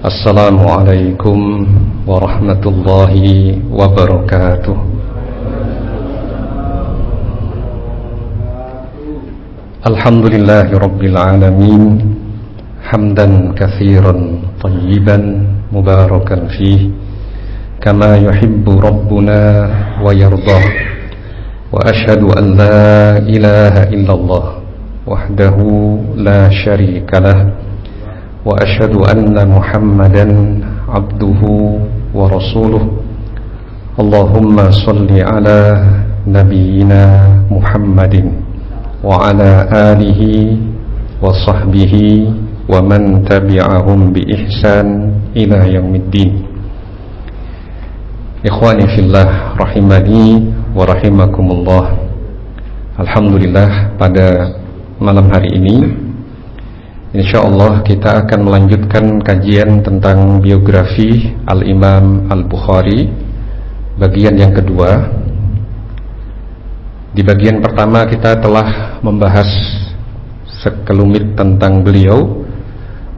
Assalamualaikum warahmatullahi wabarakatuh. Alhamdulillahi rabbil alamin, hamdan katsiran tayyiban mubarakan fih, kama yuhibbu rabbuna wa yardah. Wa ashhadu an la ilaha illallah wahdahu la syarikalah, wa ashhadu anna Muhammadan abduhu wa rasuluh. Allahumma salli ala nabiyyina Muhammadin wa ala alihi wa sahbihi wa man tabi'ahum bi ihsan ila yaumiddin. Ikhwani fillah rahimani wa rahimakumullah. Alhamdulillah, pada malam hari ini insyaallah kita akan melanjutkan kajian tentang biografi Al-Imam Al-Bukhari, bagian yang kedua. Di bagian pertama kita telah membahas sekelumit tentang beliau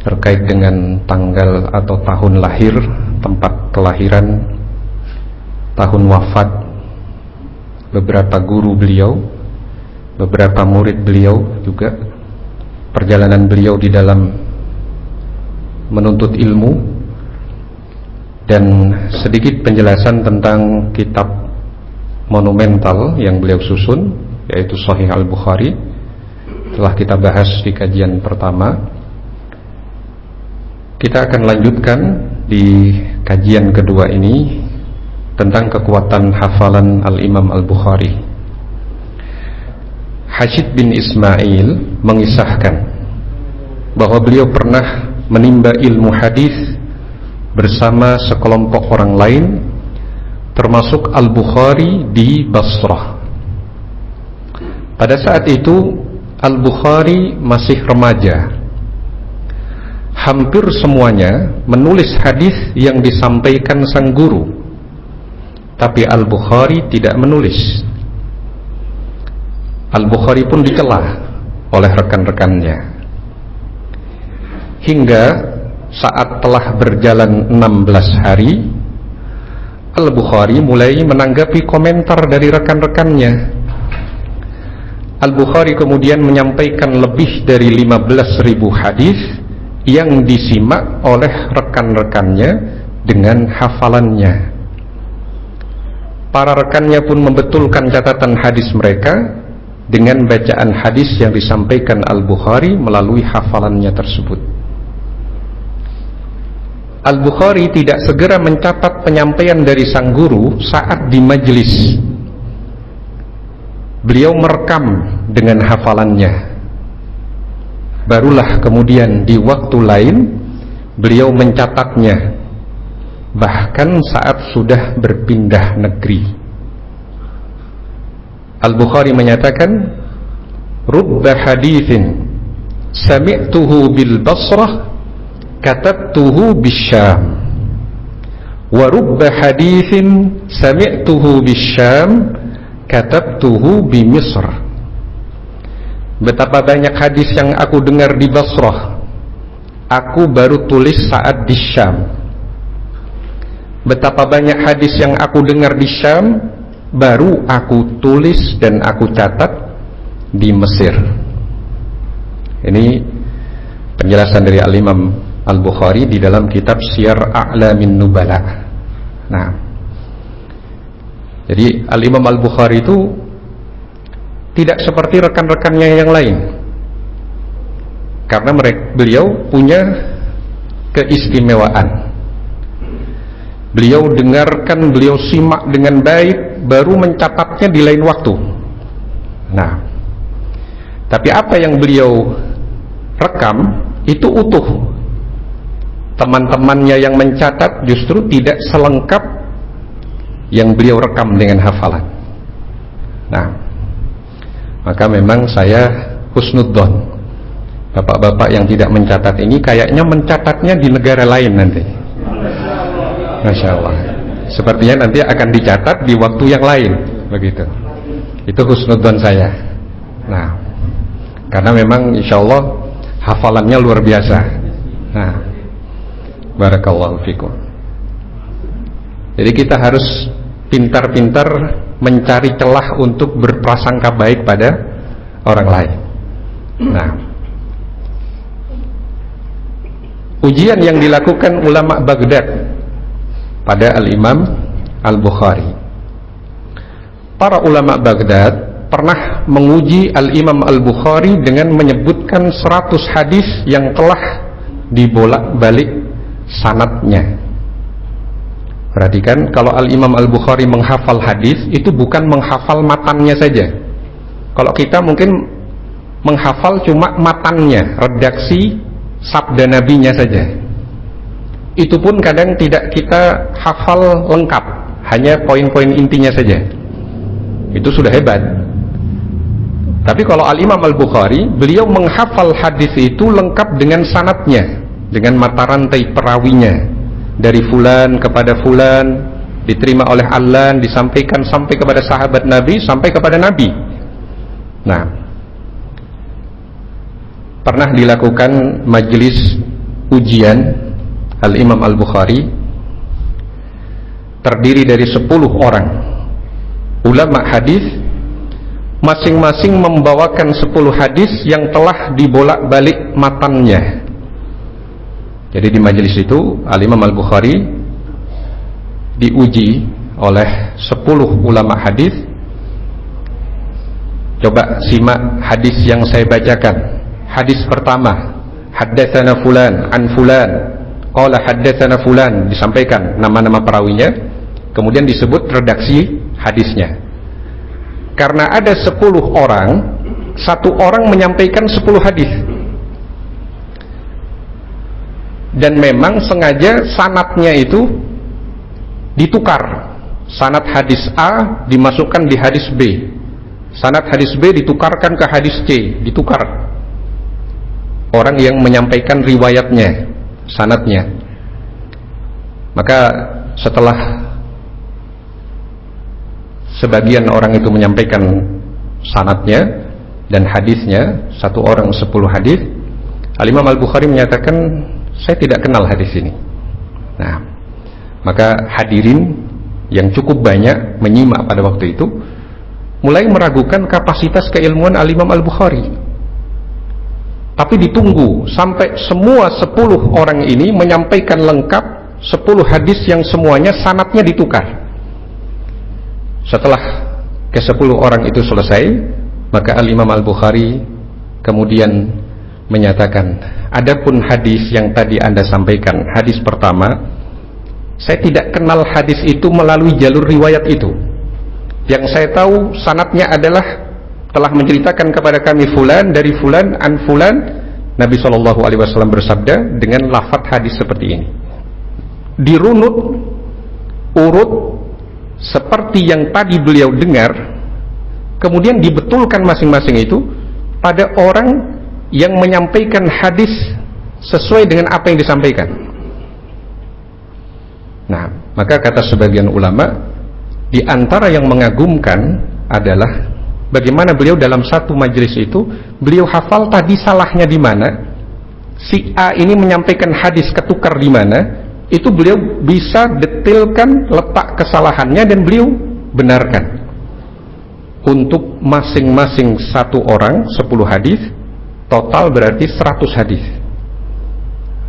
terkait dengan tanggal atau tahun lahir, tempat kelahiran, tahun wafat, beberapa guru beliau, beberapa murid beliau juga, perjalanan beliau di dalam menuntut ilmu, dan sedikit penjelasan tentang kitab monumental yang beliau susun, yaitu Sahih Al-Bukhari. Telah kita bahas di kajian pertama. Kita akan lanjutkan di kajian kedua ini tentang kekuatan hafalan Al-Imam Al-Bukhari. Hashid bin Ismail mengisahkan bahwa beliau pernah menimba ilmu hadis bersama sekelompok orang lain, termasuk Al-Bukhari di Basrah. Pada saat itu Al-Bukhari masih remaja. Hampir semuanya menulis hadis yang disampaikan sang guru, tapi Al-Bukhari tidak menulis. Al-Bukhari pun dicela oleh rekan-rekannya, hingga saat telah berjalan 16 hari, Al-Bukhari mulai menanggapi komentar dari rekan-rekannya. Al-Bukhari kemudian menyampaikan lebih dari 15.000 hadis yang disimak oleh rekan-rekannya dengan hafalannya. Para rekannya pun membetulkan catatan hadis mereka dengan bacaan hadis yang disampaikan Al-Bukhari melalui hafalannya tersebut. Al-Bukhari tidak segera mencatat penyampaian dari sang guru saat di majelis. Beliau merekam dengan hafalannya. Barulah kemudian di waktu lain beliau mencatatnya, bahkan saat sudah berpindah negeri. Al-Bukhari menyatakan, rubba hadithin sami'tuhu bil Basrah katabtuhu bisyam, wa rubba hadithin sami'tuhu bisyam katabtuhu bi Misr. Betapa banyak hadis yang aku dengar di Basrah, aku baru tulis saat di Syam. Betapa banyak hadis yang aku dengar di Syam, baru aku tulis dan aku catat di Mesir. Ini penjelasan dari Al-Imam Al-Bukhari di dalam kitab Syiar A'lamin Nubala. Nah, jadi Al-Imam Al-Bukhari itu tidak seperti rekan-rekannya yang lain, karena beliau punya keistimewaan. Beliau dengarkan, beliau simak dengan baik, baru mencatatnya di lain waktu. Nah, tapi apa yang beliau rekam itu utuh. Teman-temannya yang mencatat justru tidak selengkap yang beliau rekam dengan hafalan. Nah, maka memang saya husnudzon, bapak-bapak yang tidak mencatat ini kayaknya mencatatnya di negara lain nanti. Masya Allah, sepertinya nanti akan dicatat di waktu yang lain, begitu. Itu husnudzon saya. Nah, karena memang insya Allah hafalannya luar biasa. Nah, Barakallahu fikum. Jadi kita harus pintar-pintar mencari celah untuk berprasangka baik pada orang lain. Nah, ujian yang dilakukan ulama Baghdad pada Al-Imam Al-Bukhari. Para ulama Baghdad pernah menguji Al-Imam Al-Bukhari dengan menyebutkan 100 hadis yang telah dibolak-balik sanadnya. Perhatikan, kalau Al-Imam Al-Bukhari menghafal hadis, itu bukan menghafal matannya saja. Kalau kita mungkin menghafal cuma matannya, redaksi sabda nabinya saja. Itu pun kadang tidak kita hafal lengkap, hanya poin-poin intinya saja. Itu sudah hebat. Tapi kalau Al-Imam Al-Bukhari, beliau menghafal hadis itu lengkap dengan sanadnya, dengan mata rantai perawinya, dari fulan kepada fulan, diterima oleh Allan, disampaikan sampai kepada sahabat Nabi, sampai kepada Nabi. Nah, pernah dilakukan majelis ujian Al-Imam Al-Bukhari, terdiri dari 10 orang ulama hadis, masing-masing membawakan 10 hadis yang telah dibolak-balik matannya. Jadi di majelis itu Al-Imam Al-Bukhari diuji oleh 10 ulama hadis. Coba simak hadis yang saya bacakan. Hadis pertama, haddatsana fulan an fulan, qala haddatsana fulan, disampaikan nama-nama perawinya, kemudian disebut redaksi hadisnya. Karena ada 10 orang, satu orang menyampaikan 10 hadis. Dan memang sengaja sanadnya itu ditukar. Sanad hadis A dimasukkan di hadis B, sanad hadis B ditukarkan ke hadis C, ditukar orang yang menyampaikan riwayatnya, sanadnya. Maka setelah sebagian orang itu menyampaikan sanadnya dan hadisnya, satu orang 10 hadis, Al-Imam Al-Bukhari menyatakan, saya tidak kenal hadis ini. Nah, maka hadirin yang cukup banyak menyimak pada waktu itu mulai meragukan kapasitas keilmuan Al-Imam Al-Bukhari. Tapi ditunggu sampai semua 10 orang ini menyampaikan lengkap 10 hadis yang semuanya sanadnya ditukar. Setelah ke-10 orang itu selesai, maka Al-Imam Al-Bukhari kemudian menyatakan, adapun hadis yang tadi Anda sampaikan, hadis pertama, saya tidak kenal hadis itu melalui jalur riwayat itu. Yang saya tahu sanadnya adalah telah menceritakan kepada kami fulan dari fulan an fulan, Nabi SAW bersabda dengan lafaz hadis seperti ini. Dirunut urut seperti yang tadi beliau dengar, kemudian dibetulkan masing-masing itu pada orang yang menyampaikan hadis sesuai dengan apa yang disampaikan. Nah, maka kata sebagian ulama, di antara yang mengagumkan adalah bagaimana beliau dalam satu majelis itu, beliau hafal tadi salahnya di mana, si A ini menyampaikan hadis ketukar di mana, itu beliau bisa detailkan letak kesalahannya dan beliau benarkan. Untuk masing-masing satu orang 10 hadis, total berarti 100 hadis.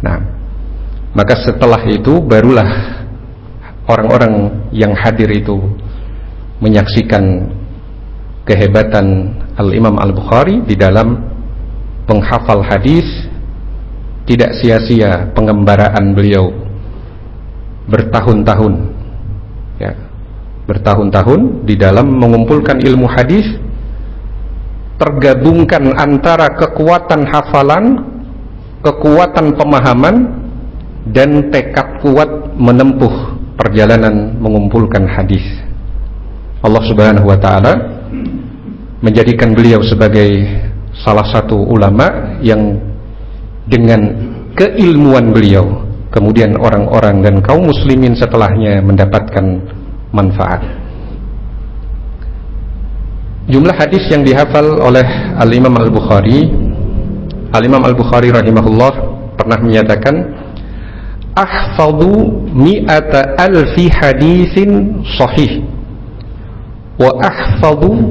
Nah, maka setelah itu barulah orang-orang yang hadir itu menyaksikan kehebatan Al-Imam Al-Bukhari di dalam penghafal hadis. Tidak sia-sia pengembaraan beliau bertahun-tahun, ya, bertahun-tahun di dalam mengumpulkan ilmu hadis. Tergabungkan antara kekuatan hafalan, kekuatan pemahaman, dan tekad kuat menempuh perjalanan mengumpulkan hadis. Allah Subhanahu wa ta'ala menjadikan beliau sebagai salah satu ulama yang dengan keilmuan beliau kemudian orang-orang dan kaum muslimin setelahnya mendapatkan manfaat. Jumlah hadis yang dihafal oleh Al-Imam Al-Bukhari, Al-Imam Al-Bukhari rahimahullah pernah menyatakan, ahfadhu mi'ata alfi haditsin sahih wa ahfadhu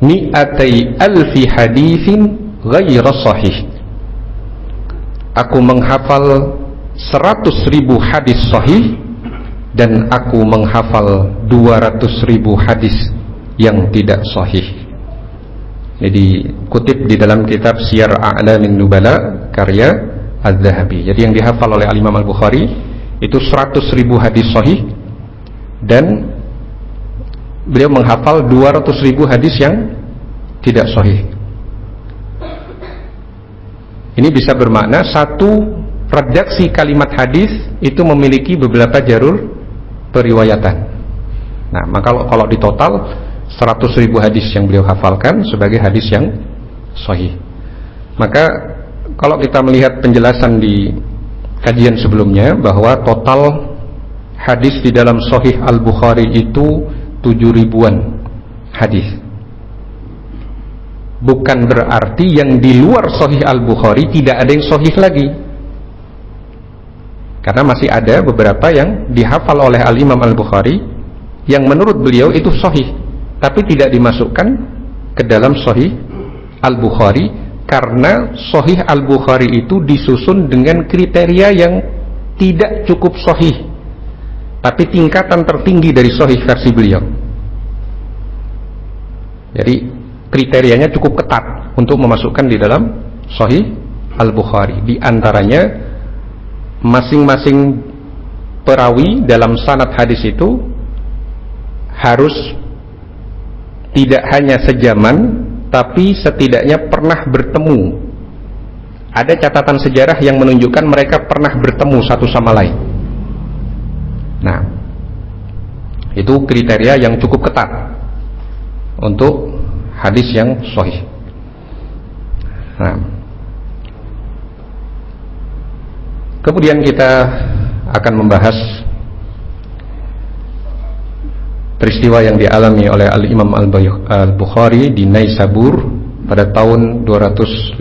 mi'atai alfi haditsin ghaira sahih. Aku menghafal 100.000 hadis sahih dan aku menghafal 200.000 hadis yang tidak sahih. Jadi kutip di dalam kitab Siyar A'lamin Nubala karya Az-Zahabi. Jadi yang dihafal oleh Al-Imam Al-Bukhari itu 100.000 hadis sahih dan beliau menghafal 200.000 hadis yang tidak sahih. Ini bisa bermakna satu redaksi kalimat hadis itu memiliki beberapa jalur periwayatan. Nah, maka kalau di total 100.000 hadis yang beliau hafalkan sebagai hadis yang sahih. Maka kalau kita melihat penjelasan di kajian sebelumnya bahwa total hadis di dalam Sahih Al-Bukhari itu 7.000-an hadis. Bukan berarti yang di luar Sahih Al-Bukhari tidak ada yang sahih lagi. Karena masih ada beberapa yang dihafal oleh Al-Imam Al-Bukhari yang menurut beliau itu sahih, tapi tidak dimasukkan ke dalam Sahih Al-Bukhari karena Sahih Al-Bukhari itu disusun dengan kriteria yang tidak cukup sahih, tapi tingkatan tertinggi dari sahih versi beliau. Jadi kriterianya cukup ketat untuk memasukkan di dalam Sahih Al-Bukhari. Di antaranya masing-masing perawi dalam sanad hadis itu harus tidak hanya sejaman, tapi setidaknya pernah bertemu. Ada catatan sejarah yang menunjukkan mereka pernah bertemu satu sama lain. Nah, itu kriteria yang cukup ketat untuk hadis yang sahih. Nah, kemudian kita akan membahas peristiwa yang dialami oleh Al-Imam Al-Bukhari di Naisabur pada tahun 250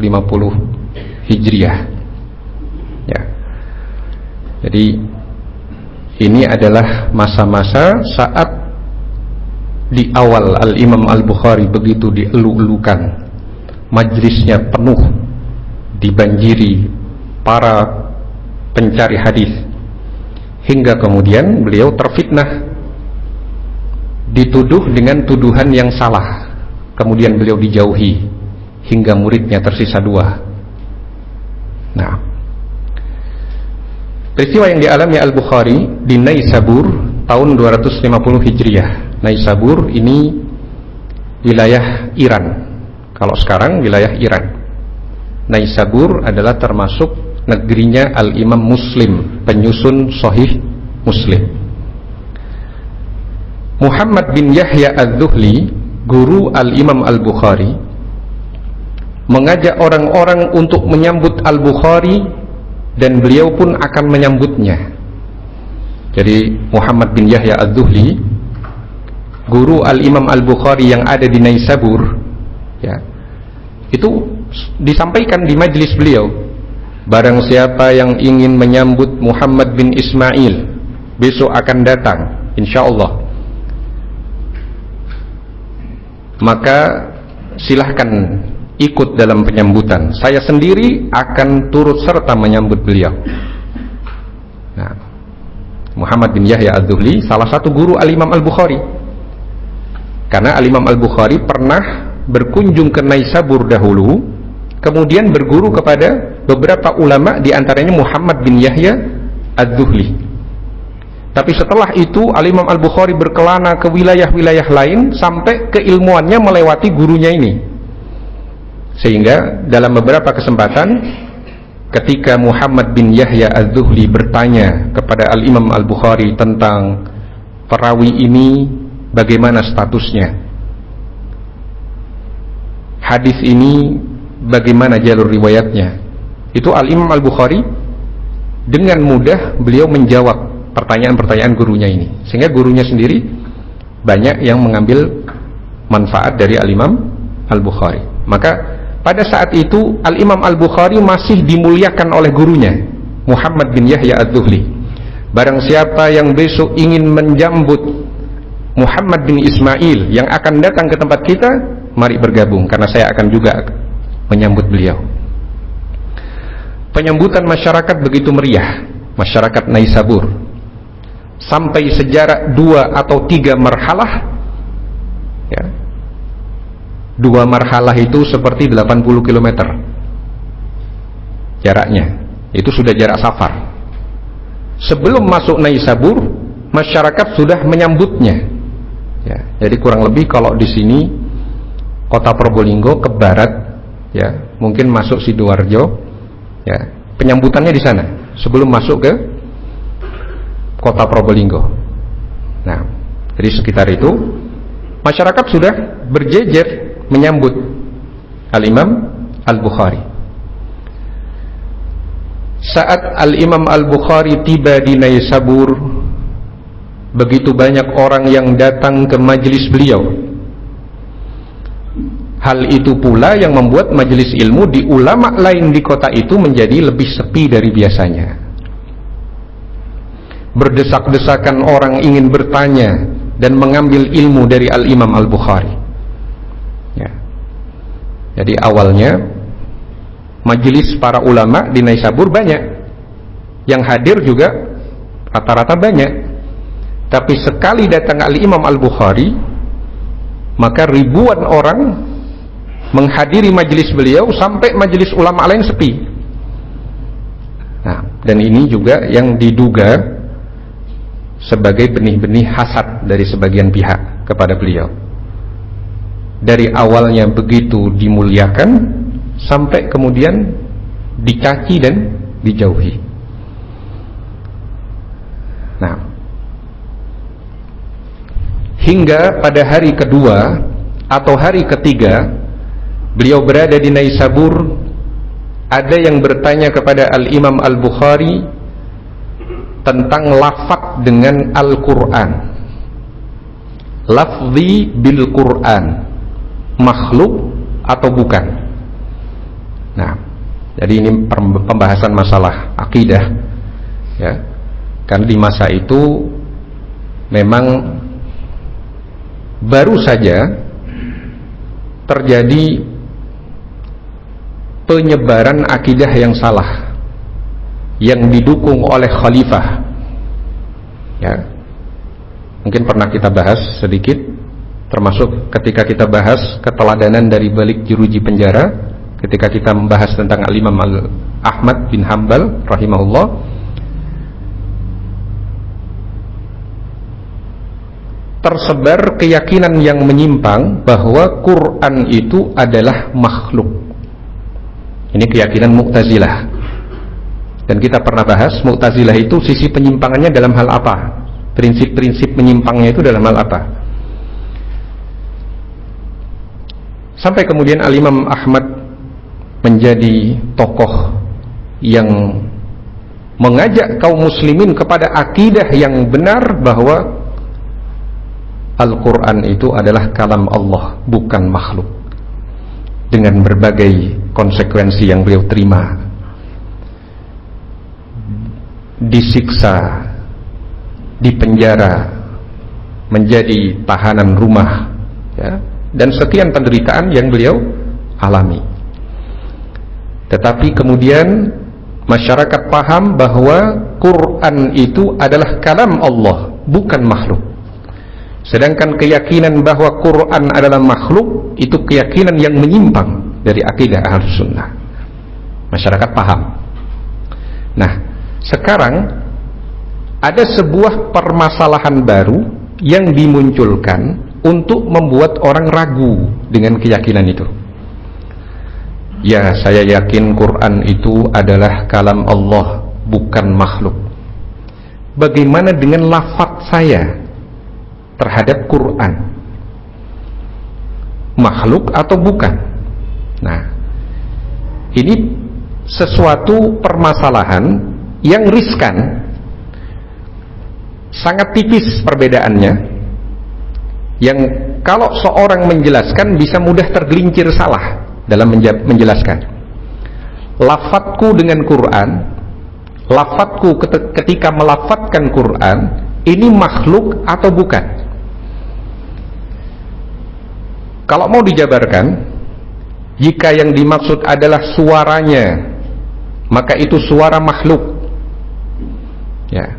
Hijriah. Ya. Jadi ini adalah masa-masa saat di awal Al-Imam Al-Bukhari begitu dielu-elukan, majlisnya penuh, dibanjiri para pencari hadis, hingga kemudian beliau terfitnah, dituduh dengan tuduhan yang salah, kemudian beliau dijauhi hingga muridnya tersisa 2. Nah, peristiwa yang dialami Al-Bukhari di Naisabur tahun 250 Hijriah. Naisabur ini wilayah Iran. Kalau sekarang wilayah Iran. Naisabur adalah termasuk negerinya Al-Imam Muslim, penyusun Sahih Muslim. Muhammad bin Yahya Az-Zuhli, guru Al-Imam Al-Bukhari, mengajak orang-orang untuk menyambut Al-Bukhari dan beliau pun akan menyambutnya. Jadi Muhammad bin Yahya Az-Zuhli, guru Al-Imam Al-Bukhari yang ada di Naisabur, ya, itu disampaikan di majlis beliau, barang siapa yang ingin menyambut Muhammad bin Ismail besok akan datang insyaallah, maka silahkan ikut dalam penyambutan, saya sendiri akan turut serta menyambut beliau. Nah, Muhammad bin Yahya Az-Zuhli salah satu guru Al-Imam Al-Bukhari, karena Al-Imam Al-Bukhari pernah berkunjung ke Naisabur dahulu, kemudian berguru kepada beberapa ulama, diantaranya Muhammad bin Yahya Az-Zuhli. Tapi setelah itu Al-Imam Al-Bukhari berkelana ke wilayah-wilayah lain sampai keilmuannya melewati gurunya ini. Sehingga dalam beberapa kesempatan ketika Muhammad bin Yahya Az-Zuhli bertanya kepada Al-Imam Al-Bukhari tentang perawi ini bagaimana statusnya, hadis ini bagaimana jalur riwayatnya, itu Al-Imam Al-Bukhari dengan mudah beliau menjawab pertanyaan-pertanyaan gurunya ini, sehingga gurunya sendiri banyak yang mengambil manfaat dari Al-Imam Al-Bukhari. Maka pada saat itu Al-Imam Al-Bukhari masih dimuliakan oleh gurunya, Muhammad bin Yahya Adz-Dzuhli, barang siapa yang besok ingin menjambut Muhammad bin Ismail yang akan datang ke tempat kita, mari bergabung, karena saya akan juga menyambut beliau. Penyambutan masyarakat begitu meriah, masyarakat Naisabur, sampai sejarak 2 atau 3 marhalah, ya. 2 marhalah itu seperti 80 km jaraknya, itu sudah jarak safar. Sebelum masuk Naisabur, masyarakat sudah menyambutnya, ya. Jadi kurang lebih kalau di sini kota Probolinggo ke barat, ya, mungkin masuk Sidoarjo, ya, penyambutannya di sana sebelum masuk ke kota Probolinggo. Nah, jadi sekitar itu masyarakat sudah berjejer menyambut Al-Imam Al-Bukhari. Saat Al-Imam Al-Bukhari tiba di Naisabur, begitu banyak orang yang datang ke majelis beliau. Hal itu pula yang membuat majelis ilmu di ulama lain di kota itu menjadi lebih sepi dari biasanya. Berdesak-desakan orang ingin bertanya dan mengambil ilmu dari Al-Imam Al-Bukhari, ya. Jadi awalnya majelis para ulama di Naisabur banyak, yang hadir juga rata-rata banyak. Tapi sekali datang Al-Imam Al-Bukhari, maka ribuan orang menghadiri majelis beliau sampai majelis ulama lain sepi. Nah, dan ini juga yang diduga sebagai benih-benih hasad dari sebagian pihak kepada beliau. Dari awalnya begitu dimuliakan, sampai kemudian dicaci dan dijauhi. Nah, hingga pada hari kedua atau hari ketiga beliau berada di Naisabur, ada yang bertanya kepada Al-Imam Al-Bukhari tentang lafaz dengan Al-Quran. Lafzi bil Quran, makhluk atau bukan? Nah, jadi ini pembahasan masalah akidah, ya. Karena di masa itu memang baru saja terjadi penyebaran akidah yang salah yang didukung oleh khalifah, ya. Mungkin pernah kita bahas sedikit, termasuk ketika kita bahas keteladanan dari balik jeruji penjara, ketika kita membahas tentang Al-Imam Ahmad bin Hanbal rahimahullah. Tersebar keyakinan yang menyimpang bahwa Quran itu adalah makhluk. Ini keyakinan Mu'tazilah. Dan kita pernah bahas Mu'tazilah itu sisi penyimpangannya dalam hal apa? Prinsip-prinsip menyimpangnya itu dalam hal apa? Sampai kemudian Al-Imam Ahmad menjadi tokoh yang mengajak kaum muslimin kepada akidah yang benar bahwa Al-Quran itu adalah kalam Allah, bukan makhluk. Dengan berbagai konsekuensi yang beliau terima, disiksa, dipenjara, menjadi tahanan rumah, ya, dan sekian penderitaan yang beliau alami. Tetapi kemudian masyarakat paham bahwa Quran itu adalah kalam Allah, bukan makhluk. Sedangkan keyakinan bahwa Quran adalah makhluk itu keyakinan yang menyimpang dari akidah Ahlus Sunnah. Masyarakat paham. Nah, sekarang ada sebuah permasalahan baru yang dimunculkan untuk membuat orang ragu dengan keyakinan itu. Ya, saya yakin Quran itu adalah kalam Allah, bukan makhluk. Bagaimana dengan lafaz saya terhadap Quran? Makhluk atau bukan? Nah, ini sesuatu permasalahan yang riskan, sangat tipis perbedaannya, yang kalau seorang menjelaskan bisa mudah tergelincir salah dalam menjelaskan. Lafadzku dengan Quran, lafadzku ketika melafadzkan Quran ini makhluk atau bukan. Kalau mau dijabarkan, jika yang dimaksud adalah suaranya, maka itu suara makhluk. Ya.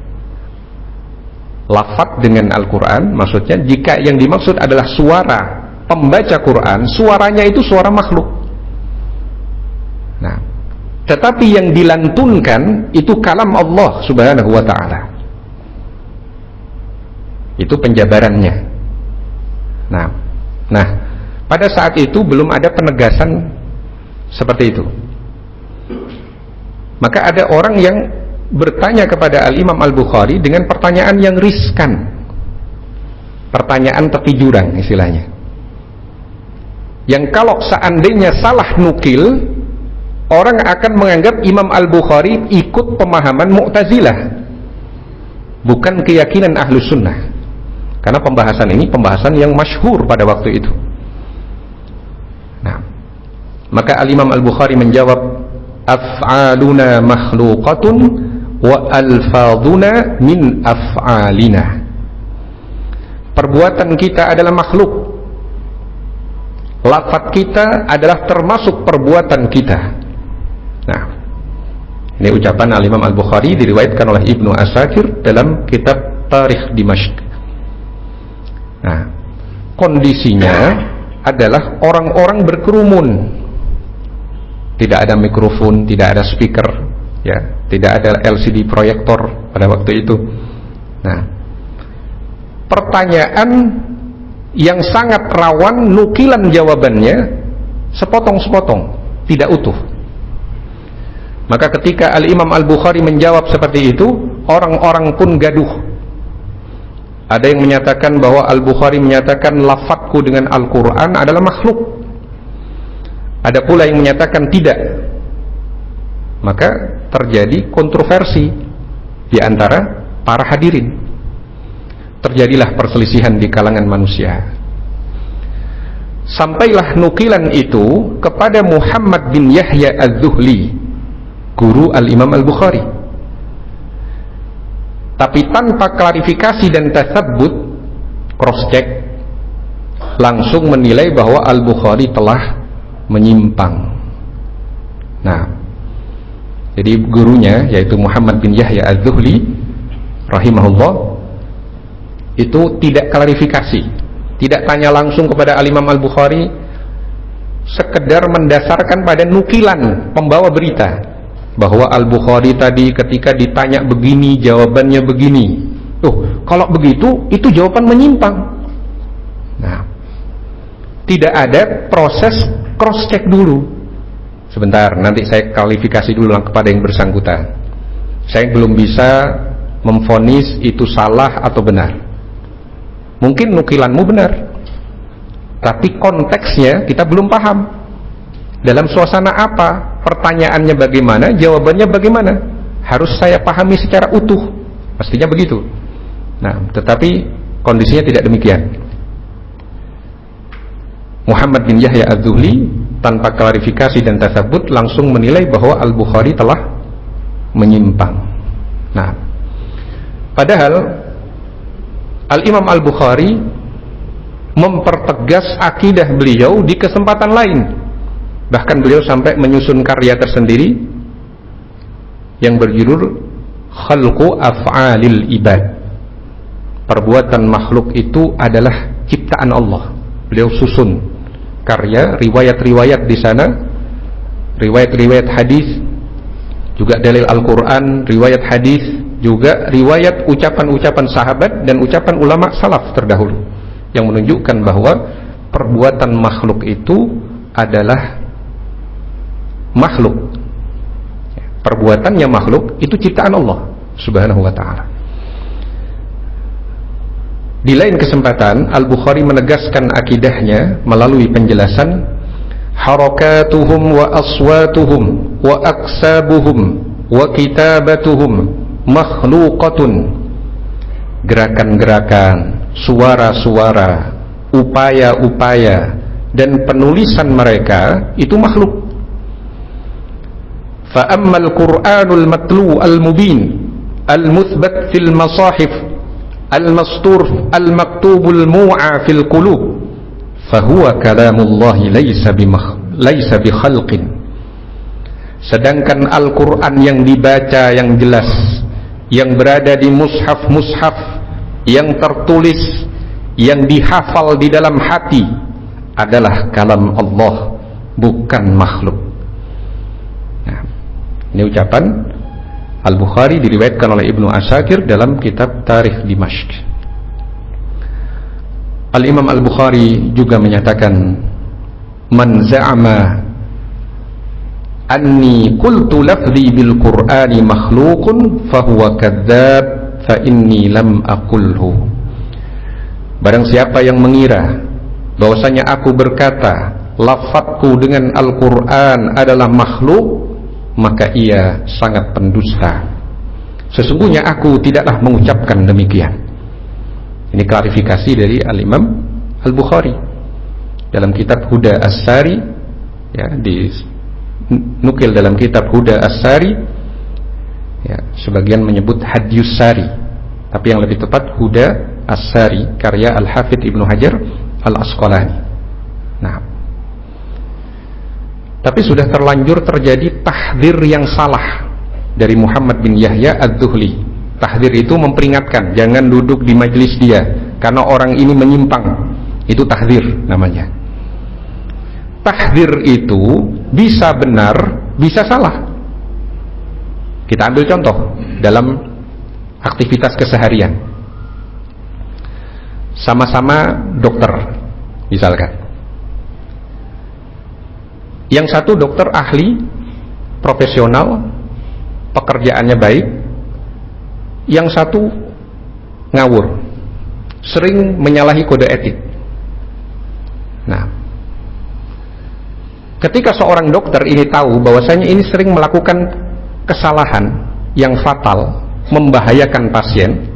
Lafadz dengan Al-Quran, maksudnya jika yang dimaksud adalah suara pembaca Quran, suaranya itu suara makhluk. Nah, tetapi yang dilantunkan itu kalam Allah Subhanahu wa ta'ala. Itu penjabarannya. Nah, pada saat itu belum ada penegasan seperti itu. Maka ada orang yang bertanya kepada Al-Imam Al-Bukhari dengan pertanyaan yang riskan, pertanyaan tepi jurang istilahnya, yang kalau seandainya salah nukil, orang akan menganggap Imam Al-Bukhari ikut pemahaman Mu'tazilah, bukan keyakinan Ahlus Sunnah. Karena pembahasan ini pembahasan yang masyhur pada waktu itu. Nah, maka Al-Imam Al-Bukhari menjawab, af'aluna makhluqatun wa alfaduna min af'alina. Perbuatan kita adalah makhluk, lafaz kita adalah termasuk perbuatan kita. Nah, ini ucapan Al-Imam Al-Bukhari diriwayatkan oleh Ibnu Asakir dalam kitab Tarikh Dimashq. Nah, kondisinya adalah orang-orang berkerumun, tidak ada mikrofon, tidak ada speaker, ya, tidak ada LCD proyektor pada waktu itu. Nah, pertanyaan yang sangat rawan nukilan jawabannya sepotong-sepotong, tidak utuh. Maka ketika Al-Imam Al-Bukhari menjawab seperti itu, orang-orang pun gaduh. Ada yang menyatakan bahwa Al-Bukhari menyatakan lafadzku dengan Al-Quran adalah makhluk. Ada pula yang menyatakan tidak. Maka terjadi kontroversi di antara para hadirin. Terjadilah perselisihan di kalangan manusia. Sampailah nukilan itu kepada Muhammad bin Yahya Az-Zuhli, guru Al-Imam Al-Bukhari. Tapi tanpa klarifikasi dan tasabbut, cross check, langsung menilai bahwa Al-Bukhari telah menyimpang. Nah, jadi gurunya yaitu Muhammad bin Yahya Az-Zuhli rahimahullah itu tidak klarifikasi, tidak tanya langsung kepada Al-Imam Al-Bukhari, sekedar mendasarkan pada nukilan pembawa berita bahwa Al-Bukhari tadi ketika ditanya begini jawabannya begini. Kalau begitu itu jawaban menyimpang. Nah, tidak ada proses cross check dulu. Sebentar, nanti saya klarifikasi dulu kepada yang bersangkutan. Saya belum bisa memvonis itu salah atau benar. Mungkin nukilanmu benar, tapi konteksnya kita belum paham. Dalam suasana apa, pertanyaannya bagaimana, jawabannya bagaimana, harus saya pahami secara utuh. Pastinya begitu. Nah, tetapi kondisinya tidak demikian. Muhammad bin Yahya Az-Zuhli tanpa klarifikasi dan tasabbut langsung menilai bahwa Al-Bukhari telah menyimpang. Nah, padahal Al-Imam Al-Bukhari mempertegas akidah beliau di kesempatan lain. Bahkan beliau sampai menyusun karya tersendiri yang berjudul Khalqu Af'alil Ibad. Perbuatan makhluk itu adalah ciptaan Allah. Beliau susun karya, riwayat-riwayat di sana, riwayat-riwayat hadis, juga dalil Al-Quran, riwayat hadis, juga riwayat ucapan-ucapan sahabat dan ucapan ulama salaf terdahulu, yang menunjukkan bahwa perbuatan makhluk itu adalah makhluk. Perbuatannya makhluk itu ciptaan Allah Subhanahu wa ta'ala. Di lain kesempatan Al-Bukhari menegaskan akidahnya melalui penjelasan harakatuhum wa aswatuhum wa aksabuhum wa kitabatuhum makhluqatun. Gerakan-gerakan, suara-suara, upaya-upaya dan penulisan mereka itu makhluk. Fa ammal Qur'anul matlu al-mubin al-muthbat fil masahif al-mastur al-maktubul mu'a fil qulub fahuwa kalamullahi laysa bi khalqin. Sedangkan Al-Quran yang dibaca yang jelas, yang berada di mushaf-mushaf, yang tertulis, yang dihafal di dalam hati adalah kalam Allah, bukan makhluk. Nah, ini ucapan Al-Bukhari, diriwayatkan oleh Ibnu Asakir dalam kitab Tarikh Dimashq. Al-Imam Al-Bukhari juga menyatakan, man za'ama anni qultu lafzi bil Qur'ani makhluqun fahuwa kadzdzab fa inni lam aqulhu. Barang siapa yang mengira bahwasanya aku berkata lafadzku dengan Al-Qur'an adalah makhluk, maka ia sangat pendusta. Sesungguhnya aku tidaklah mengucapkan demikian. Ini klarifikasi dari Al-Imam Al-Bukhari dalam kitab Huda As-Sari, ya, nukil dalam kitab Huda As-Sari, ya, sebagian menyebut Hadyus Sari, tapi yang lebih tepat Huda As-Sari karya Al-Hafidh Ibnu Hajar Al-Asqalani. Nah, tapi sudah terlanjur terjadi tahdzir yang salah dari Muhammad bin Yahya Ad-Dhuhli. Tahdzir itu memperingatkan, jangan duduk di majelis dia karena orang ini menyimpang. Itu tahdzir namanya. Tahdzir itu bisa benar, bisa salah. Kita ambil contoh dalam aktivitas keseharian. Sama-sama dokter, misalkan. Yang satu dokter ahli, profesional, pekerjaannya baik. Yang satu ngawur, sering menyalahi kode etik. Nah, ketika seorang dokter ini tahu bahwasanya ini sering melakukan kesalahan yang fatal, membahayakan pasien,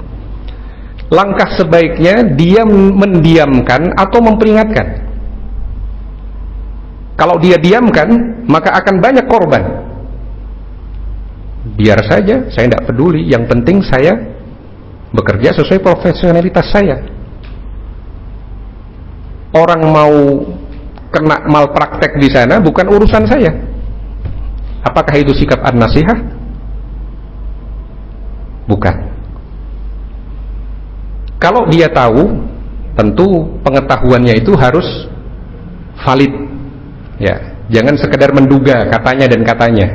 langkah sebaiknya dia mendiamkan atau memperingatkan. Kalau dia diamkan, maka akan banyak korban. Biar saja, saya tidak peduli, yang penting saya bekerja sesuai profesionalitas saya. Orang mau kena malpraktek di sana bukan urusan saya. Apakah itu sikap an-nasihah? Bukan. Kalau dia tahu, tentu pengetahuannya itu harus valid, ya, jangan sekedar menduga katanya dan katanya.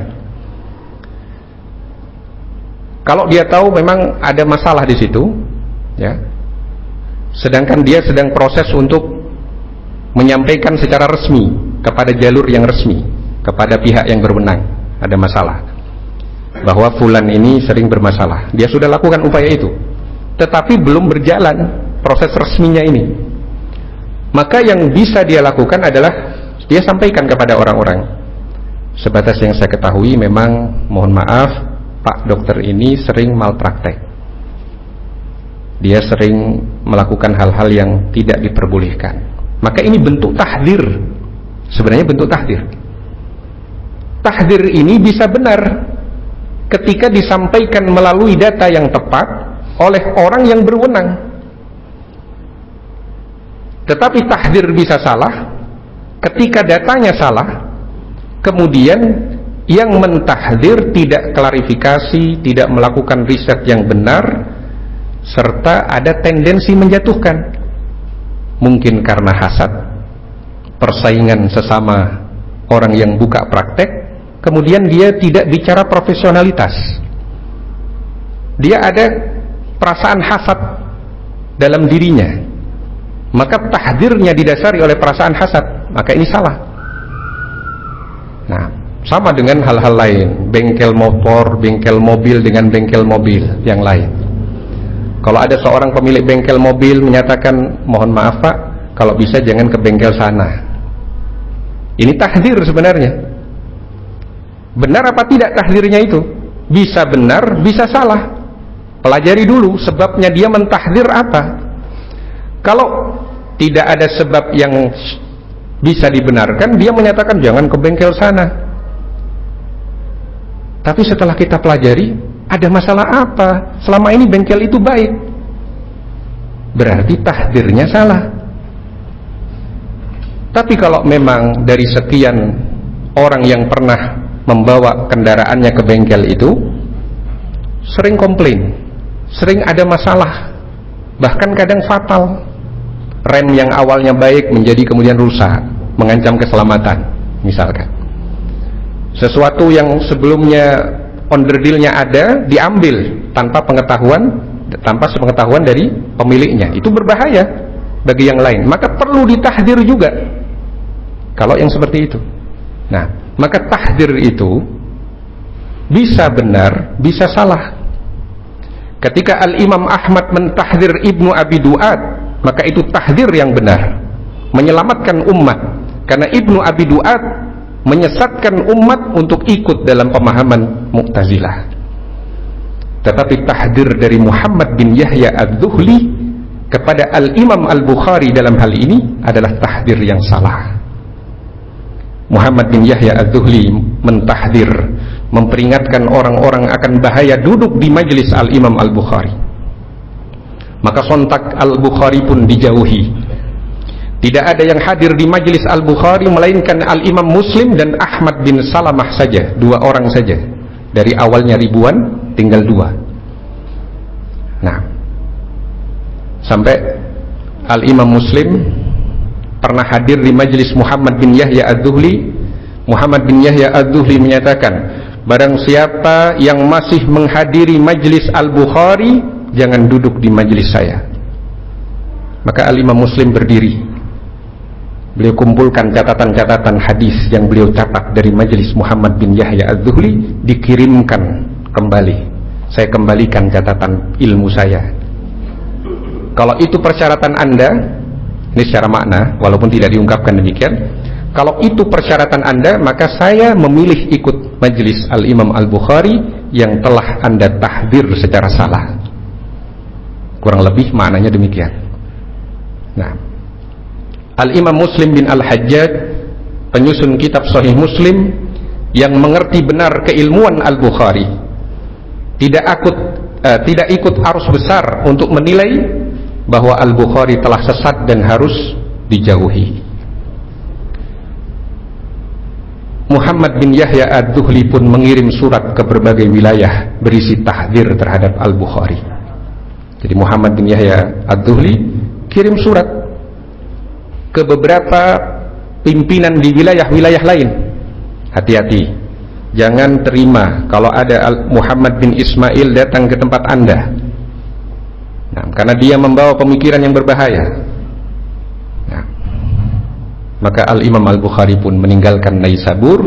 Kalau dia tahu memang ada masalah di situ, ya, sedangkan dia sedang proses untuk menyampaikan secara resmi kepada jalur yang resmi, kepada pihak yang berwenang, ada masalah bahwa fulan ini sering bermasalah, dia sudah lakukan upaya itu, tetapi belum berjalan proses resminya ini, maka yang bisa dia lakukan adalah dia sampaikan kepada orang-orang. Sebatas yang saya ketahui memang, mohon maaf, Pak dokter ini sering malpraktek, dia sering melakukan hal-hal yang tidak diperbolehkan. Maka ini bentuk tahdzir, sebenarnya bentuk tahdzir. Tahdzir ini bisa benar ketika disampaikan melalui data yang tepat oleh orang yang berwenang. Tetapi tahdzir bisa salah ketika datanya salah, kemudian yang mentahdzir tidak klarifikasi, tidak melakukan riset yang benar, serta ada tendensi menjatuhkan. Mungkin karena hasad, persaingan sesama orang yang buka praktek, kemudian dia tidak bicara profesionalitas, dia ada perasaan hasad dalam dirinya, maka tahdzirnya didasari oleh perasaan hasad, maka ini salah. Nah, sama dengan hal-hal lain, bengkel motor, bengkel mobil dengan bengkel mobil yang lain. Kalau ada seorang pemilik bengkel mobil menyatakan, mohon maaf Pak, kalau bisa jangan ke bengkel sana, ini tahdzir sebenarnya. Benar apa tidak tahdzirnya itu? Bisa benar, bisa salah. Pelajari dulu sebabnya dia mentahdzir apa. Kalau tidak ada sebab yang bisa dibenarkan, dia menyatakan jangan ke bengkel sana. Tapi setelah kita pelajari, ada masalah apa? Selama ini bengkel itu baik. Berarti tahdirnya salah. Tapi kalau memang dari sekian orang yang pernah membawa kendaraannya ke bengkel itu sering komplain, sering ada masalah, bahkan kadang fatal. Rem yang awalnya baik menjadi kemudian rusak, mengancam keselamatan misalkan. Sesuatu yang sebelumnya onderdilnya ada diambil tanpa sepengetahuan dari pemiliknya, itu berbahaya bagi yang lain, maka perlu ditahdir juga kalau yang seperti itu. Nah, maka tahdir itu bisa benar, bisa salah. Ketika Al-Imam Ahmad mentahdir Ibnu Abi Du'ad, maka itu tahdir yang benar, menyelamatkan umat, karena Ibnu Abi Du'ad menyesatkan umat untuk ikut dalam pemahaman Mu'tazilah. Tetapi tahdir dari Muhammad bin Yahya Ad-Dhuhli kepada Al-Imam Al-Bukhari dalam hal ini adalah tahdir yang salah. Muhammad bin Yahya Ad-Dhuhli mentahdir, memperingatkan orang-orang akan bahaya duduk di majelis Al-Imam Al-Bukhari. Maka sontak Al-Bukhari pun dijauhi. Tidak ada yang hadir di majelis Al-Bukhari melainkan Al-Imam Muslim dan Ahmad bin Salamah saja, 2 orang saja. Dari awalnya ribuan tinggal 2. Nah, sampai Al-Imam Muslim pernah hadir di majelis Muhammad bin Yahya Ad-Dhuhli. Muhammad bin Yahya Ad-Dhuhli menyatakan, barang siapa yang masih menghadiri majelis Al-Bukhari, jangan duduk di majelis saya. Maka Al-Imam Muslim berdiri. Beliau kumpulkan catatan-catatan hadis yang beliau catat dari majelis Muhammad bin Yahya Az-Zuhli, dikirimkan kembali. Saya kembalikan catatan ilmu saya. Kalau itu persyaratan Anda, ini secara makna, walaupun tidak diungkapkan demikian, kalau itu persyaratan Anda, maka saya memilih ikut majelis Al-Imam Al-Bukhari yang telah Anda tahdir secara salah. Kurang lebih maknanya demikian. Nah, Al-Imam Muslim bin Al-Hajjaj, penyusun kitab Sahih Muslim, yang mengerti benar keilmuan Al-Bukhari, tidak ikut arus besar untuk menilai bahwa Al-Bukhari telah sesat dan harus dijauhi. Muhammad bin Yahya Ad-Dhuhli pun mengirim surat ke berbagai wilayah berisi tahdzir terhadap Al-Bukhari. Jadi Muhammad bin Yahya Ad-Dhuhli kirim surat ke beberapa pimpinan di wilayah-wilayah lain. Hati-hati, jangan terima kalau ada Muhammad bin Ismail datang ke tempat Anda. Nah, karena dia membawa pemikiran yang berbahaya. Nah, maka Al-Imam Al-Bukhari pun meninggalkan Naisabur,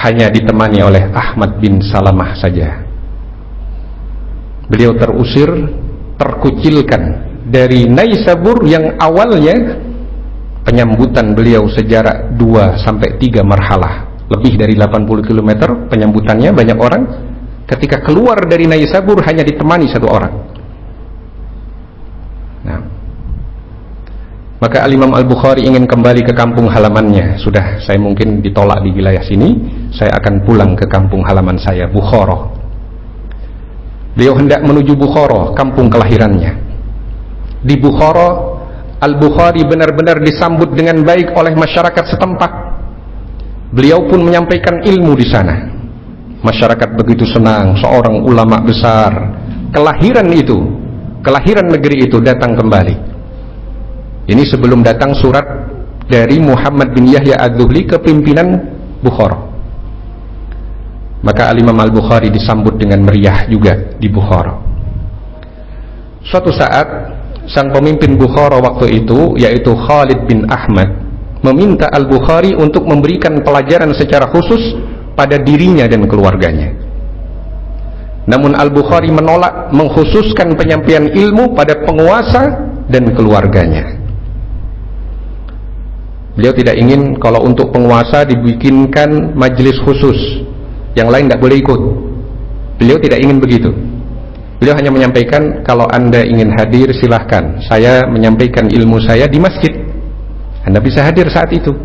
hanya ditemani oleh Ahmad bin Salamah saja. Beliau terusir, terkucilkan dari Naisabur yang awalnya penyambutan beliau sejarak 2-3 marhalah, lebih dari 80 km penyambutannya, banyak orang. Ketika keluar dari Naisabur hanya ditemani 1 orang. Nah, maka Al-Imam Al-Bukhari ingin kembali ke kampung halamannya. Sudah, saya mungkin ditolak di wilayah sini, saya akan pulang ke kampung halaman saya, Bukhara. Beliau hendak menuju Bukhara, kampung kelahirannya. Di Bukhara, Al-Bukhari benar-benar disambut dengan baik oleh masyarakat setempat. Beliau pun menyampaikan ilmu di sana. Masyarakat begitu senang, seorang ulama besar, kelahiran negeri itu datang kembali. Ini sebelum datang surat dari Muhammad bin Yahya Az-Zuhli ke pimpinan Bukhara. Maka Al-Imam Al-Bukhari disambut dengan meriah juga di Bukhara. Suatu saat, sang pemimpin Bukhara waktu itu, yaitu Khalid bin Ahmad, meminta Al-Bukhari untuk memberikan pelajaran secara khusus pada dirinya dan keluarganya. Namun Al-Bukhari menolak mengkhususkan penyampaian ilmu pada penguasa dan keluarganya. Beliau tidak ingin kalau untuk penguasa dibikinkan majelis khusus, yang lain tidak boleh ikut. Beliau tidak ingin begitu. Beliau hanya menyampaikan, kalau Anda ingin hadir silahkan, saya menyampaikan ilmu saya di masjid, Anda bisa hadir saat itu.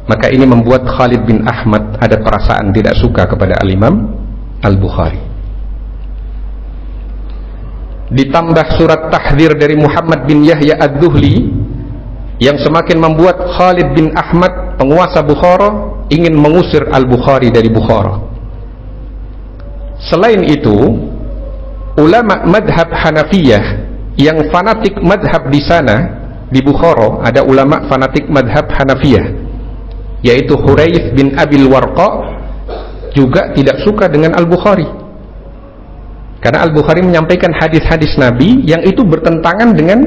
Maka ini membuat Khalid bin Ahmad ada perasaan tidak suka kepada Al-Imam Al-Bukhari. Ditambah surat tahdzir dari Muhammad bin Yahya Ad-Dhuhli yang semakin membuat Khalid bin Ahmad, penguasa Bukhara, ingin mengusir Al-Bukhari dari Bukhara. Selain itu, ulama madhab Hanafiyah yang fanatik madhab di sana, di Bukhara ada ulama fanatik madhab Hanafiyah, yaitu Huraith bin Abil Warqa, juga tidak suka dengan Al-Bukhari, karena Al-Bukhari menyampaikan hadis-hadis Nabi yang itu bertentangan dengan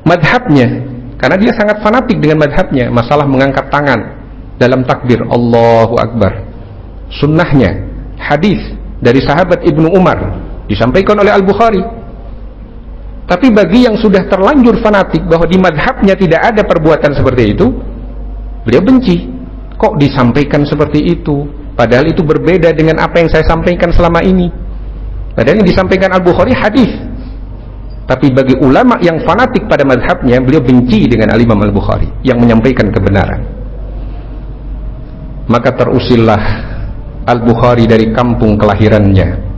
madhabnya, karena dia sangat fanatik dengan madhabnya. Masalah mengangkat tangan dalam takbir Allahu Akbar, sunnahnya hadis dari sahabat Ibnu Umar disampaikan oleh Al-Bukhari. Tapi bagi yang sudah terlanjur fanatik bahwa di madhabnya tidak ada perbuatan seperti itu, beliau benci. Kok disampaikan seperti itu, padahal itu berbeda dengan apa yang saya sampaikan selama ini. Padahal yang disampaikan Al-Bukhari hadis. Tapi bagi ulama yang fanatik pada madhabnya, beliau benci dengan Al-Imam Al-Bukhari yang menyampaikan kebenaran. Maka terusillah Al-Bukhari dari kampung kelahirannya.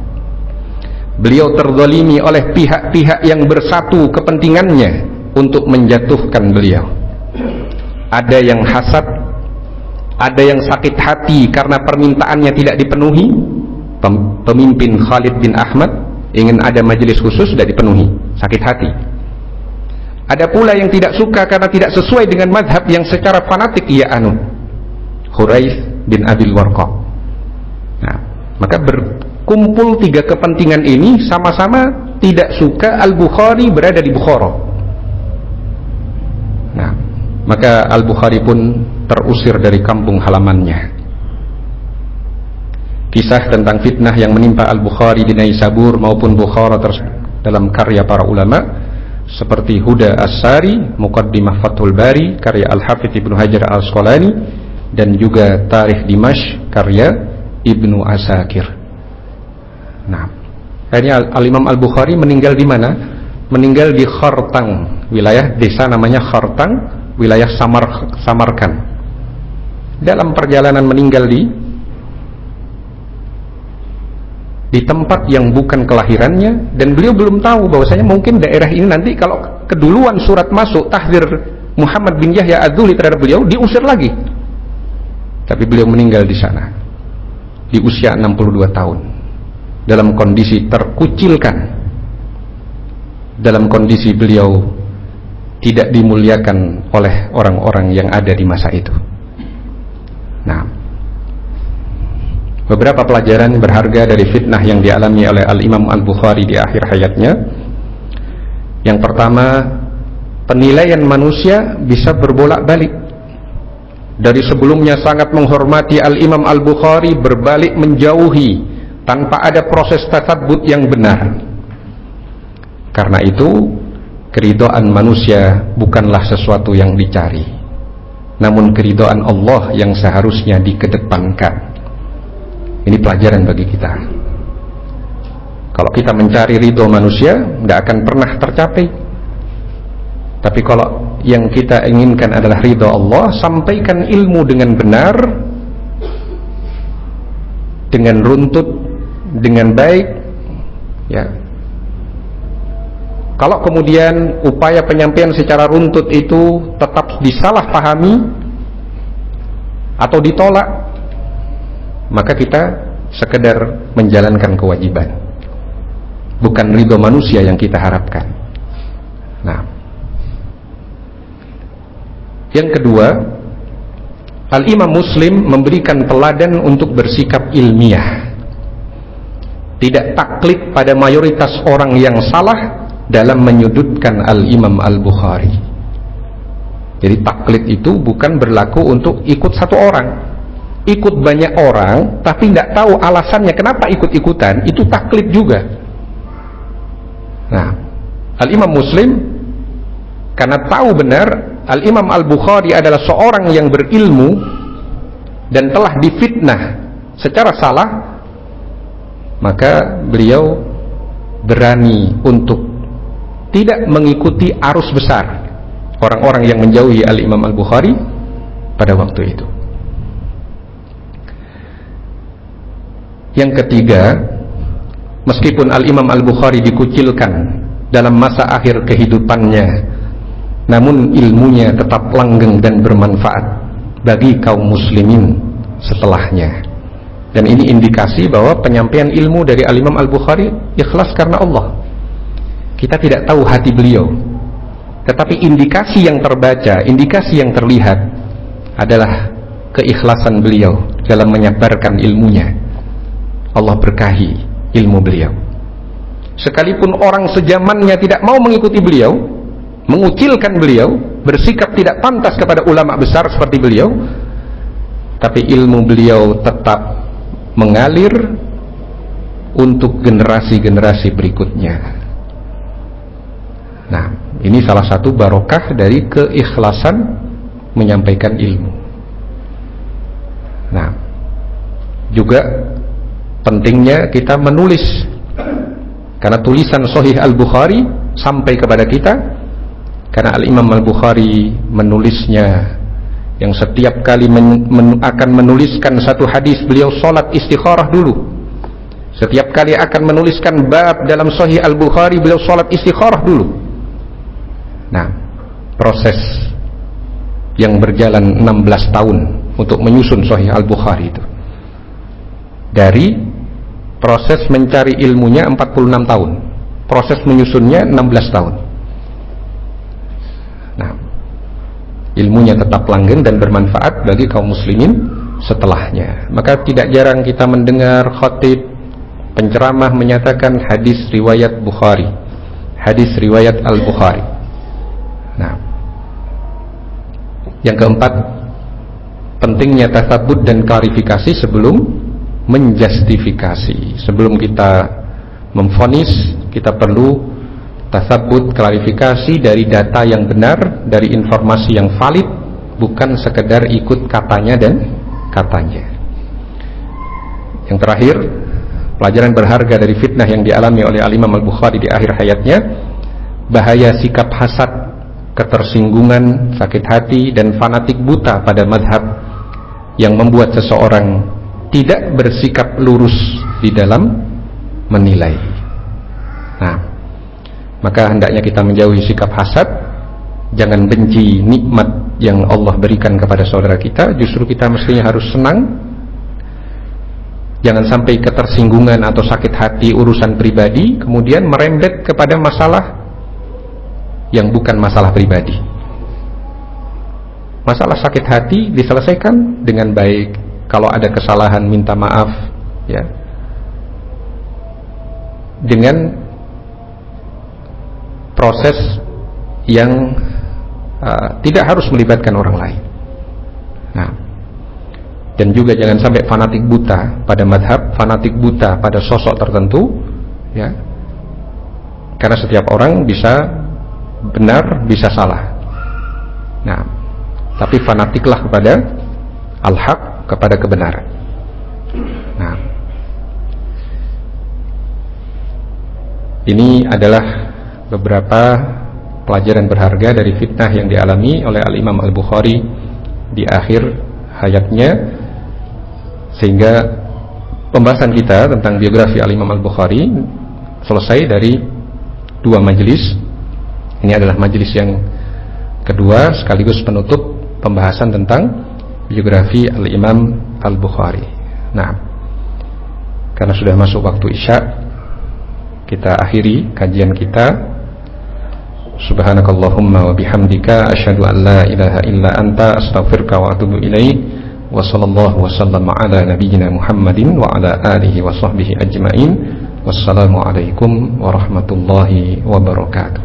Beliau terzalimi oleh pihak-pihak yang bersatu kepentingannya untuk menjatuhkan beliau. Ada yang hasad, ada yang sakit hati karena permintaannya tidak dipenuhi. Pemimpin Khalid bin Ahmad ingin ada majelis khusus, tidak dipenuhi, sakit hati. Ada pula yang tidak suka karena tidak sesuai dengan madhab yang secara fanatik ia anut, Huraith bin Abil Warqa. Nah, maka berkumpul tiga kepentingan ini sama-sama tidak suka Al-Bukhari berada di Bukhara. Nah, maka Al-Bukhari pun terusir dari kampung halamannya. Kisah tentang fitnah yang menimpa Al-Bukhari di Naisabur maupun Bukhara dalam karya para ulama seperti Huda As-Sari, Muqaddimah Fathul Bari karya Al-Hafidz Ibnu Hajar Al-Asqalani, dan juga Tarikh Dimashq karya Ibnu Asakir. Nah, akhirnya Al-Imam Al-Bukhari meninggal di mana? Meninggal di Khartang, wilayah desa namanya Khartang, wilayah Samarkand. Dalam perjalanan meninggal di tempat yang bukan kelahirannya, dan beliau belum tahu bahwasanya mungkin daerah ini nanti kalau keduluan surat masuk tahdzir Muhammad bin Yahya Ad-Dhuhli terhadap beliau, diusir lagi. Tapi beliau meninggal di sana di usia 62 tahun dalam kondisi terkucilkan, dalam kondisi beliau tidak dimuliakan oleh orang-orang yang ada di masa itu. Nah, beberapa pelajaran berharga dari fitnah yang dialami oleh Al-Imam Al-Bukhari di akhir hayatnya. Yang pertama, penilaian manusia bisa berbolak-balik. Dari sebelumnya sangat menghormati Al-Imam Al-Bukhari, berbalik menjauhi tanpa ada proses tasabbut yang benar. Karena itu, keridhaan manusia bukanlah sesuatu yang dicari, namun keridhaan Allah yang seharusnya dikedepankan. Ini pelajaran bagi kita. Kalau kita mencari ridho manusia, tidak akan pernah tercapai. Tapi kalau yang kita inginkan adalah ridho Allah, sampaikan ilmu dengan benar, dengan runtut, dengan baik, ya. Kalau kemudian upaya penyampaian secara runtut itu tetap disalahpahami atau ditolak, maka kita sekedar menjalankan kewajiban, bukan ridho manusia yang kita harapkan. Nah, yang kedua, Al-Imam Muslim memberikan teladan untuk bersikap ilmiah, tidak taklid pada mayoritas orang yang salah dalam menyudutkan Al-Imam Al-Bukhari. Jadi taklid itu bukan berlaku untuk ikut satu orang, ikut banyak orang tapi tidak tahu alasannya kenapa ikut-ikutan, itu taklid juga. Nah, Al-Imam Muslim karena tahu benar Al-Imam Al-Bukhari adalah seorang yang berilmu dan telah difitnah secara salah, maka beliau berani untuk tidak mengikuti arus besar orang-orang yang menjauhi Al-Imam Al-Bukhari, pada waktu itu. Yang ketiga, meskipun Al-Imam Al-Bukhari dikucilkan dalam masa akhir kehidupannya, namun ilmunya tetap langgeng dan bermanfaat bagi kaum muslimin setelahnya. Dan ini indikasi bahwa penyampaian ilmu dari Al-Imam Al-Bukhari ikhlas karena Allah. Kita tidak tahu hati beliau, tetapi indikasi yang terbaca, indikasi yang terlihat adalah keikhlasan beliau dalam menyebarkan ilmunya. Allah berkahi ilmu beliau. Sekalipun orang sejamannya tidak mau mengikuti beliau, mengucilkan beliau, bersikap tidak pantas kepada ulama besar seperti beliau, tapi ilmu beliau tetap mengalir untuk generasi-generasi berikutnya. Nah, ini salah satu barokah dari keikhlasan menyampaikan ilmu. Nah, juga pentingnya kita menulis, karena tulisan Sahih Al-Bukhari sampai kepada kita karena Al-Imam Al-Bukhari menulisnya, yang setiap kali akan menuliskan satu hadis beliau sholat istikharah dulu. Setiap kali akan menuliskan bab dalam Sahih Al-Bukhari beliau sholat istikharah dulu. Nah, proses yang berjalan 16 tahun untuk menyusun Sahih Al-Bukhari itu, dari proses mencari ilmunya 46 tahun, proses menyusunnya 16 tahun. Nah, ilmunya tetap langgeng dan bermanfaat bagi kaum muslimin setelahnya. Maka tidak jarang kita mendengar khatib, penceramah menyatakan hadis riwayat Bukhari, hadis riwayat Al-Bukhari. Nah, yang keempat, pentingnya tasabbut dan klarifikasi sebelum menjustifikasi. Sebelum kita memvonis, kita perlu tasabbut, klarifikasi dari data yang benar, dari informasi yang valid, bukan sekedar ikut katanya dan katanya. Yang terakhir, pelajaran berharga dari fitnah yang dialami oleh Al-Imam Al-Bukhari di akhir hayatnya, bahaya sikap hasad, ketersinggungan, sakit hati, dan fanatik buta pada mazhab yang membuat seseorang tidak bersikap lurus di dalam menilai. Nah, maka hendaknya kita menjauhi sikap hasad. Jangan benci nikmat yang Allah berikan kepada saudara kita. Justru kita mestinya harus senang. Jangan sampai ketersinggungan atau sakit hati urusan pribadi kemudian merembet kepada masalah yang bukan masalah pribadi. Masalah sakit hati diselesaikan dengan baik. Kalau ada kesalahan minta maaf, ya, dengan proses yang tidak harus melibatkan orang lain. Nah, dan juga jangan sampai fanatik buta pada madhab, fanatik buta pada sosok tertentu, ya, karena setiap orang bisa benar, bisa salah. Nah, tapi fanatiklah kepada al-haq, kepada kebenaran. Nah, ini adalah beberapa pelajaran berharga dari fitnah yang dialami oleh Al-Imam Al-Bukhari di akhir hayatnya, sehingga pembahasan kita tentang biografi Al-Imam Al-Bukhari selesai dari 2 majelis. Ini adalah majelis yang kedua sekaligus penutup pembahasan tentang biografi Al-Imam Al-Bukhari. Nah, karena sudah masuk waktu Isya, kita akhiri kajian kita. Subhanakallahumma wa bihamdika asyhadu an la ilaha illa anta astaghfiruka wa atubu ilaik. Wa sallallahu wa sallama ala nabiyyina Muhammadin wa ala alihi wa sahbihi ajmain. Wassalamu alaikum warahmatullahi wabarakatuh.